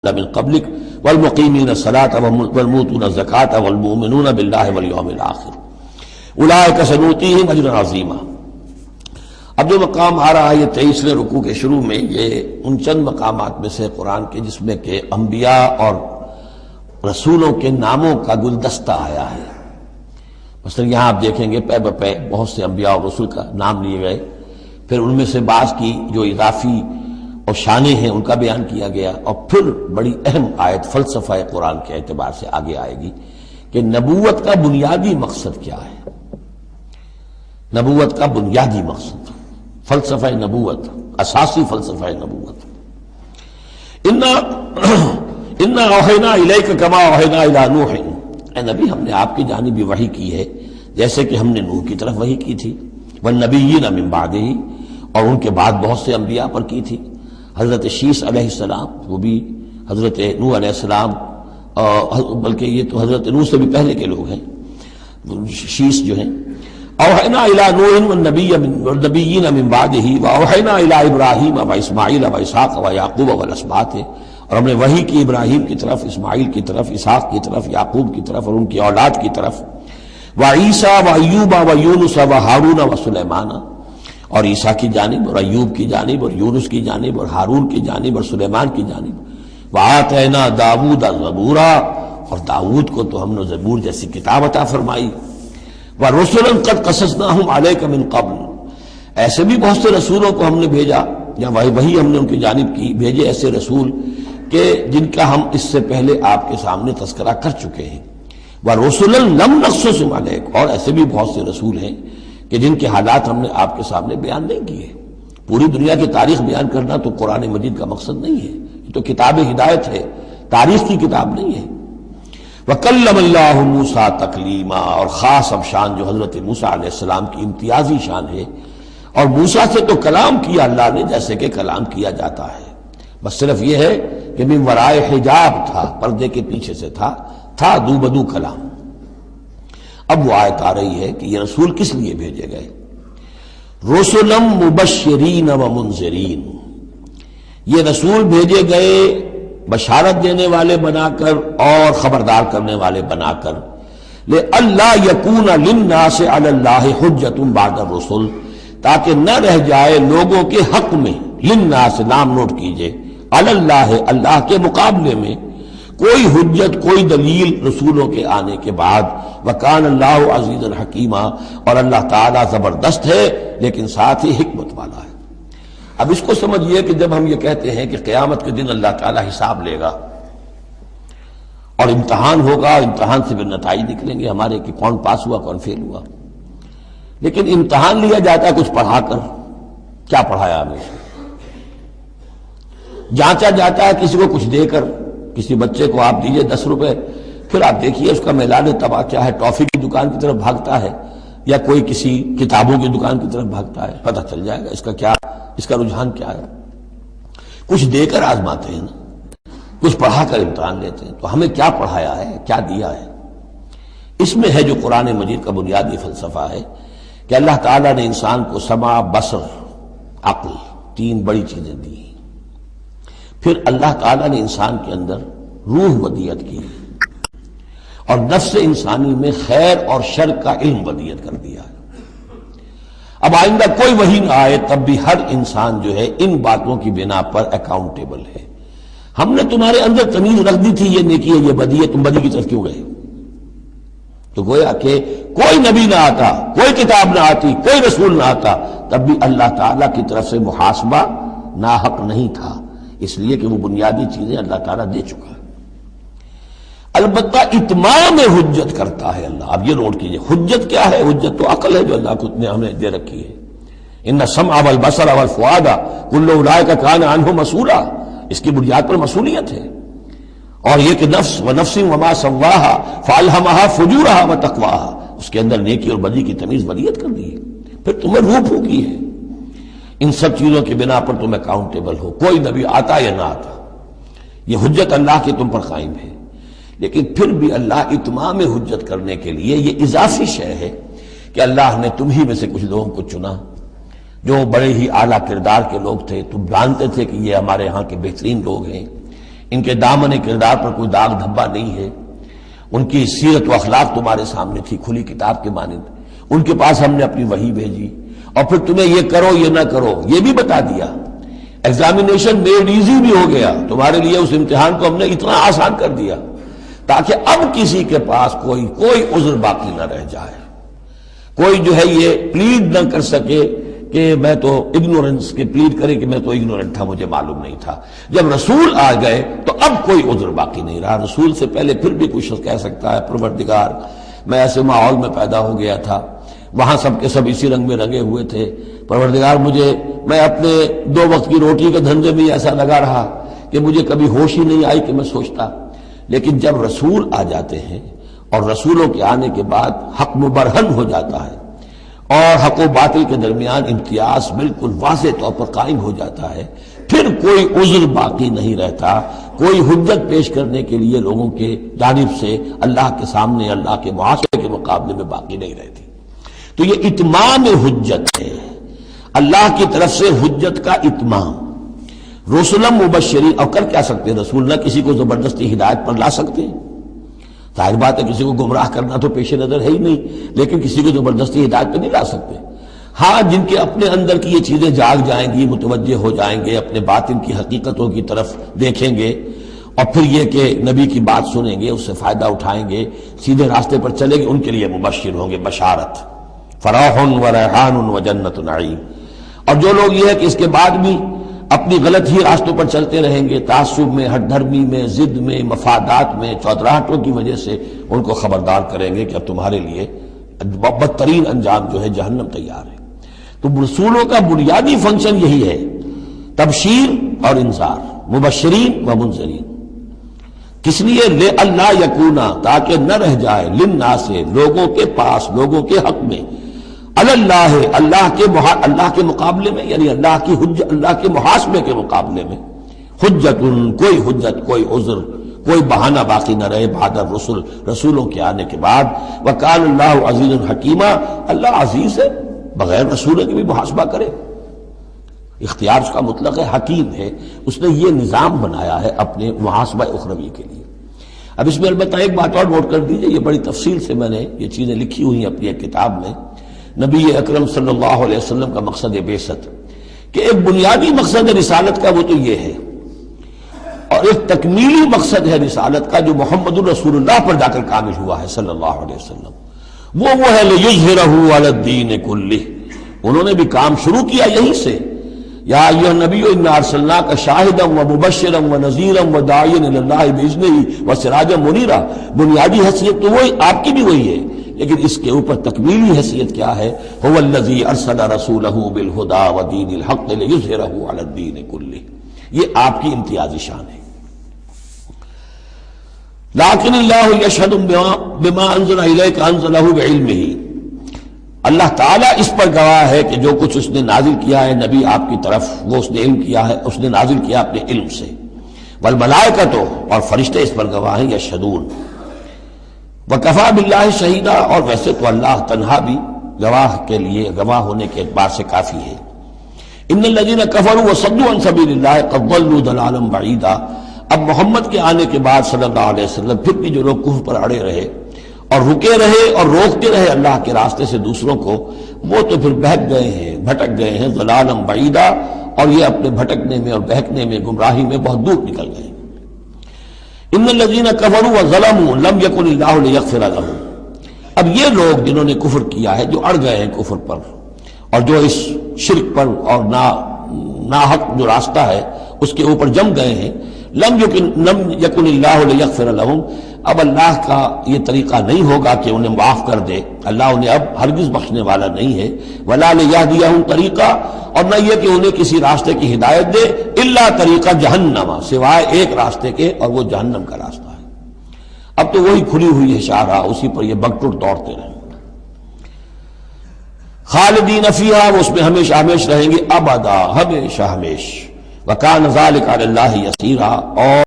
من قبلک والمقیمین الصلاۃ والمؤتون الزکاۃ والمؤمنون باللہ والیوم الآخر اولئک سنؤتیہم اجرا عظیما۔ اب جو مقام آ رہا ہے یہ 23ویں رکوع کے شروع میں، یہ ان چند مقامات میں سے قرآن کے جس میں کہ انبیاء اور رسولوں کے ناموں کا گلدستہ آیا ہے۔ مثلا یہاں آپ دیکھیں گے پے بپے بہت سے انبیاء اور رسول کا نام لیے گئے، پھر ان میں سے بعض کی جو اضافی اور شانیں ہیں ان کا بیان کیا گیا، اور پھر بڑی اہم آیت فلسفہ قرآن کے اعتبار سے آگے آئے گی کہ نبوت کا بنیادی مقصد کیا ہے۔ نبوت کا بنیادی مقصد، فلسفہ نبوت، اساسی فلسفہ نبوت۔ انا اوحینا الیک کما اوحینا الی نوح، اے نبی ہم نے آپ کی جانب بھی وحی کی ہے جیسے کہ ہم نے نوح کی طرف وحی کی تھی، والنبیین من بعدہ، اور ان کے بعد بہت سے انبیاء پر کی تھی۔ حضرت شیس علیہ السلام وہ بھی حضرت نوح علیہ السلام، بلکہ یہ تو حضرت نوح سے بھی پہلے کے لوگ ہیں، شیس جو ہیں۔ اوحینا الی نوح والنبیین من بعدہ واوحینا الی ابراہیم واسماعیل واسحاق ویعقوب والاسباط، اور ہم نے وحی کی ابراہیم کی طرف، اسماعیل کی طرف، اسحاق کی طرف، یعقوب کی طرف اور ان کی اولاد کی طرف، وعیسیٰ وایوب ویونس وہارون وسلیمان، اور عیسیٰ کی جانب اور ایوب کی جانب اور یونس کی جانب اور ہارون کی جانب اور سلیمان کی جانب، وآتینا داؤد زبورا، اور داؤد کو تو ہم نے زبور جیسی کتاب عطا فرمائی، ورسلا قد قصصناہم علیک من قبل، ایسے بھی بہت سے رسولوں کو ہم نے بھیجا، یا وہی ہم نے ان کی جانب کی بھیجے ایسے رسول کہ جن کا ہم اس سے پہلے آپ کے سامنے تذکرہ کر چکے ہیں، ورسلا لم نقصصہم علیک، اور ایسے بھی بہت سے رسول ہیں کہ جن کے حالات ہم نے آپ کے سامنے بیان نہیں کیے۔ پوری دنیا کی تاریخ بیان کرنا تو قرآن مجید کا مقصد نہیں ہے، یہ تو کتاب ہدایت ہے، تاریخ کی کتاب نہیں ہے۔ وَكَلَّمَ اللَّهُ مُوسَىٰ تَكْلِيمًا، اور خاص اب شان جو حضرت موسیٰ علیہ السلام کی امتیازی شان ہے، اور موسیٰ سے تو کلام کیا اللہ نے جیسے کہ کلام کیا جاتا ہے، بس صرف یہ ہے کہ من ورائے حجاب تھا، پردے کے پیچھے سے تھا دو بدو کلام۔ اب وہ آیت آ رہی ہے کہ یہ رسول کس لیے بھیجے گئے؟ رسلا مبشرین و منذرین، یہ رسول بھیجے گئے بشارت دینے والے بنا کر اور خبردار کرنے والے بنا کر، لئلا یکون للناس علی اللہ حجۃ بعد الرسل، تاکہ نہ رہ جائے لوگوں کے حق میں، للناس نام نوٹ کیجئے، علی اللہ، اللہ کے مقابلے میں کوئی حجت، کوئی دلیل رسولوں کے آنے کے بعد۔ وکان اللہ عزیزا حکیما، اور اللہ تعالیٰ زبردست ہے لیکن ساتھ ہی حکمت والا ہے۔ اب اس کو سمجھیے کہ جب ہم یہ کہتے ہیں کہ قیامت کے دن اللہ تعالیٰ حساب لے گا اور امتحان ہوگا، امتحان سے پھر نتائج نکلیں گے ہمارے کہ کون پاس ہوا کون فیل ہوا، لیکن امتحان لیا جاتا ہے کچھ پڑھا کر، کیا پڑھایا ہمیں، جانچا جاتا ہے کسی کو کچھ دے کر، کسی بچے کو آپ دیجئے 10 روپے، پھر آپ دیکھیے اس کا میلان تباہ کیا ہے، ٹافی کی دکان کی طرف بھاگتا ہے یا کوئی کسی کتابوں کی دکان کی طرف بھاگتا ہے، پتہ چل جائے گا اس کا رجحان کیا ہے۔ کچھ دے کر آزماتے ہیں نا، کچھ پڑھا کر امتحان لیتے ہیں، تو ہمیں کیا پڑھایا ہے، کیا دیا ہے؟ اس میں ہے جو قرآن مجید کا بنیادی فلسفہ ہے کہ اللہ تعالیٰ نے انسان کو سمع، بصر، عقل، 3 بڑی چیزیں دی، پھر اللہ تعالیٰ نے انسان کے اندر روح ودیت کی، اور نفس انسانی میں خیر اور شر کا علم ودیت کر دیا ہے۔ اب آئندہ کوئی وحی نہ آئے تب بھی ہر انسان جو ہے ان باتوں کی بنا پر اکاؤنٹیبل ہے۔ ہم نے تمہارے اندر تمیز رکھ دی تھی، یہ نیکی ہے یہ بدی ہے، تم بدی کی طرف کیوں گئے؟ تو گویا کہ کوئی نبی نہ آتا، کوئی کتاب نہ آتی، کوئی رسول نہ آتا، تب بھی اللہ تعالیٰ کی طرف سے محاسبہ ناحق نہیں تھا، اس لیے کہ وہ بنیادی چیزیں اللہ تعالیٰ دے چکا ہے۔ البتہ اتمام حجت کرتا ہے اللہ۔ اب یہ نوٹ کیجئے، حجت کیا ہے؟ حجت تو عقل ہے جو اللہ کو نے ہمیں دے رکھی ہے۔ ان السمع والبصر والفؤاد کل اولئک کان عنہ مسئولا، اس کی بنیاد پر مسئولیت ہے۔ اور یہ کہ نفس ونفس وما سواہا فالہمہا فجورہا وتقواہا، اس کے اندر نیکی اور بدی کی تمیز ودیت کر دی ہے، پھر تمہیں روح پھونکی ہے۔ ان سب چیزوں کی بنا پر تم اکاؤنٹیبل ہو، کوئی نبی آتا یا نہ آتا، یہ حجت اللہ کی تم پر قائم ہے۔ لیکن پھر بھی اللہ اتمام حجت کرنے کے لیے یہ اضافی شے ہے کہ اللہ نے تم ہی میں سے کچھ لوگوں کو چنا جو بڑے ہی اعلیٰ کردار کے لوگ تھے، تم جانتے تھے کہ یہ ہمارے ہاں کے بہترین لوگ ہیں، ان کے دامن کردار پر کوئی داغ دھبا نہیں ہے، ان کی سیرت و اخلاق تمہارے سامنے تھی کھلی کتاب کے مانند، ان کے پاس ہم نے اپنی وحی بھیجی، اور پھر تمہیں یہ کرو یہ نہ کرو یہ بھی بتا دیا۔ ایگزامینیشن میڈ ایزی بھی ہو گیا تمہارے لیے، اس امتحان کو ہم نے اتنا آسان کر دیا تاکہ اب کسی کے پاس کوئی عذر باقی نہ رہ جائے، کوئی جو ہے یہ پلیڈ نہ کر سکے کہ میں تو اگنورنس کے پلیڈ کرے کہ میں تو اگنورنٹ تھا، مجھے معلوم نہیں تھا۔ جب رسول آ گئے تو اب کوئی عذر باقی نہیں رہا۔ رسول سے پہلے پھر بھی کچھ کہہ سکتا ہے پروردگار میں ایسے ماحول میں پیدا ہو گیا تھا، وہاں سب کے سب اسی رنگ میں رنگے ہوئے تھے، پروردگار میں اپنے 2 وقت کی روٹی کے دھندے میں ایسا لگا رہا کہ مجھے کبھی ہوش ہی نہیں آئی کہ میں سوچتا۔ لیکن جب رسول آ جاتے ہیں اور رسولوں کے آنے کے بعد حق مبرہن ہو جاتا ہے اور حق و باطل کے درمیان امتیاز بالکل واضح طور پر قائم ہو جاتا ہے، پھر کوئی عذر باقی نہیں رہتا، کوئی حجت پیش کرنے کے لیے لوگوں کے جانب سے اللہ کے سامنے اللہ کے معاشرے کے مقابلے میں باقی نہیں رہتی۔ تو یہ اتمام حجت ہے، اللہ کی طرف سے حجت کا اتمام۔ رسولم مبشرین، اور کر کیا سکتے رسول؟ نہ کسی کو زبردستی ہدایت پر لا سکتے، ظاہر بات ہے کسی کو گمراہ کرنا تو پیش نظر ہے ہی نہیں، لیکن کسی کو زبردستی ہدایت پہ نہیں لا سکتے۔ ہاں جن کے اپنے اندر کی یہ چیزیں جاگ جائیں گی، متوجہ ہو جائیں گے، اپنے باطن کی حقیقتوں کی طرف دیکھیں گے اور پھر یہ کہ نبی کی بات سنیں گے، اس سے فائدہ اٹھائیں گے، سیدھے راستے پر چلیں گے، ان کے لیے مبشر ہوں گے، بشارت، فراح و ریحان و جنت نعیم۔ اور جو لوگ یہ ہے کہ اس کے بعد بھی اپنی غلط ہی راستوں پر چلتے رہیں گے، تعصب میں، ہٹ دھرمی میں، ضد میں، مفادات میں، چودراہٹوں کی وجہ سے، ان کو خبردار کریں گے کہ اب تمہارے لیے بدترین انجام جو ہے جہنم تیار ہے۔ تو رسولوں کا بنیادی فنکشن یہی ہے، تبشیر اور انذار، مبشرین و منذرین۔ کس لیے؟ لے اللہ یکونا، تاکہ نہ رہ جائے، للناس، لوگوں کے پاس، لوگوں کے حق میں، اللہ اللہ کے مقابلے میں، یعنی اللہ کی حجت، اللہ کے محاسبے کے مقابلے میں، حجت، کوئی حجت، کوئی عذر، کوئی بہانہ باقی نہ رہے بعد الرسل، رسولوں کے آنے کے بعد۔ وکان اللہ عزیز حکیمہ، اللہ عزیز ہے، بغیر رسولوں کے بھی محاسبہ کرے، اختیار اس کا مطلق ہے، حکیم ہے، اس نے یہ نظام بنایا ہے اپنے محاسبہ اخروی کے لیے۔ اب اس میں البتہ ایک بات اور نوٹ کر دیجئے، یہ بڑی تفصیل سے میں نے یہ چیزیں لکھی ہوئی ہیں اپنی ایک کتاب میں، نبی اکرم صلی اللہ علیہ وسلم کا مقصد بعثت، کہ ایک بنیادی مقصد رسالت کا وہ تو یہ ہے، اور ایک تکمیلی مقصد ہے رسالت کا جو محمد الرسول اللہ پر جا کر کامل ہوا ہے صلی اللہ علیہ وسلم، وہ ہے لِيُظْهِرَهُ عَلَى الدِّينِ كُلِّهِ۔ انہوں نے بھی کام شروع کیا یہیں سے، یا ایھا النبی انا ارسلناک شاہدا ومبشرا ونذیرا وداعیا الی اللہ باذنہ وسراجا منیرا۔ بنیادی حیثیت تو وہی آپ کی بھی وہی ہے، لیکن اس کے اوپر تکمیلی حیثیت کیا ہے؟ هو الذی ارسل رسولہ بالہدی ودین الحق لیظہرہ علی الدین کلہ۔ یہ آپ کی امتیازی شان ہے۔ لیکن اللہ یشہد بما انزل الیک انزلہ بعلمہ، اللہ تعالیٰ اس پر گواہ ہے کہ جو کچھ اس نے نازل کیا ہے نبی آپ کی طرف، وہ اس نے علم کیا ہے، اس نے نازل کیا اپنے علم سے۔ والملائکۃ، اور فرشتے اس پر گواہ ہیں، یشہدون۔ وکفیٰ باللہ شہیدا، اور ویسے تو اللہ تنہا بھی گواہ کے لیے، گواہ ہونے کے اعتبار سے کافی ہے۔ ان الذین کفروا وصدوا عن سبیل اللہ قد ضلوا ضلالا بعیدا۔ اب محمد کے آنے کے بعد صلی اللہ علیہ وسلم پھر بھی جو لوگ کفر پر اڑے رہے اور رکے رہے اور روکتے رہے اللہ کے راستے سے دوسروں کو، وہ تو پھر بہک گئے ہیں، بھٹک گئے ہیں، ضلالا بعیدا، اور یہ اپنے بھٹکنے میں اور بہکنے میں، گمراہی میں بہت دور نکل گئے۔ ان الذین کفروا وظلموا لم یکن اللہ لیغفر لهم۔ اب یہ لوگ جنہوں نے کفر کیا ہے، جو اڑ گئے ہیں کفر پر اور جو اس شرک پر اور ناحق جو راستہ ہے اس کے اوپر جم گئے ہیں، لم یکن اللہ لیغفر لهم، اب اللہ کا یہ طریقہ نہیں ہوگا کہ انہیں معاف کر دے، اللہ انہیں اب ہرگز بخشنے والا نہیں ہے۔ ولا لیہدیہم طریقہ، اور نہ یہ کہ انہیں کسی راستے کی ہدایت دے، الا طریقہ جہنم، سوائے ایک راستے کے، اور وہ جہنم کا راستہ ہے۔ اب تو وہی کھلی ہوئی ہے شاہراہ، اسی پر یہ بگٹر دوڑتے رہیں، خالدین فیہا، وہ اس میں ہمیشہ ہمیش رہیں گے، ابدا، ہمیشہ ہمیش۔ وکان ذلک علی اللہ یسیرا، اور